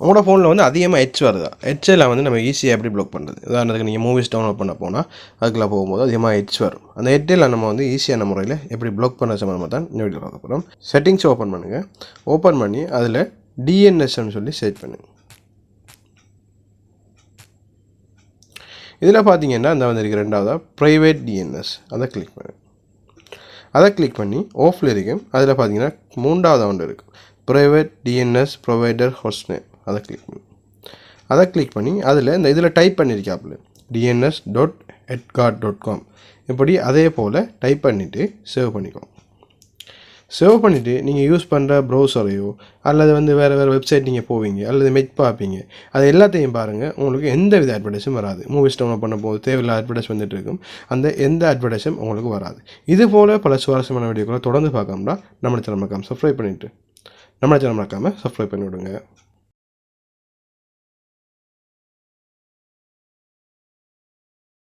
உங்களோட ஃபோனில் வந்து அதிகமாக ஹெச் வருதா, ஹெச்எல்லாம் வந்து நம்ம ஈஸியாக எப்படி ப்ளாக் பண்ணுறது. உதாரணத்துக்கு நீங்கள் மூவிஸ் டவுன்லோட் பண்ண போனால் அதுக்குள்ளே போகும்போது அதிகமாக ஹெச் வரும். அந்த ஹெட்டில் நம்ம வந்து ஈஸியான முறையில் எப்படி ப்ளாக் பண்ண சம்பந்தமாக தான் இந்த வீடியோ பார்க்க போகிறோம். செட்டிங்ஸ் ஓப்பன் பண்ணுங்கள். ஓப்பன் பண்ணி அதில் டிஎன்எஸ்ன்னு சொல்லி செட் பண்ணுங்கள். இதில் பார்த்தீங்கன்னா இந்த வந்திருக்கு ரெண்டாவதாக ப்ரைவேட் டிஎன்எஸ், அதை கிளிக் பண்ணுங்கள். அதை கிளிக் பண்ணி ஆஃபில் இருக்கும். அதில் பார்த்தீங்கன்னா மூன்றாவது ஒன்று இருக்குது, private DNS provider host name, அதை கிளிக் பண்ணி அதில் இந்த இதில் டைப் பண்ணியிருக்காப்புல dns.edgard.com இப்படி அதே போல் டைப் பண்ணிவிட்டு சேவ் பண்ணிக்கோங்க. சேவ் பண்ணிவிட்டு நீங்கள் யூஸ் பண்ணுற ப்ரௌசரையோ அல்லது வந்து வேறு வெப்சைட் நீங்கள் போவீங்க அல்லது மெச் பார்ப்பீங்க, அது எல்லாத்தையும் பாருங்கள். உங்களுக்கு எந்த வித அட்வர்டைஸும் வராது. மூவிஸ் டவுன்லோட் பண்ண போது தேவையில்லாத அட்வர்டைஸ் வந்துட்டு இருக்கும். அந்த எந்த அட்வர்டைஸும் உங்களுக்கு வராது. இது போல் பல சுவாரஸ்யமான வீடியோக்களை தொடர்ந்து பார்க்கணும்னா நம்ம சேனல் மறக்காமல் சப்ஸ்கிரைப் பண்ணிவிடுங்க.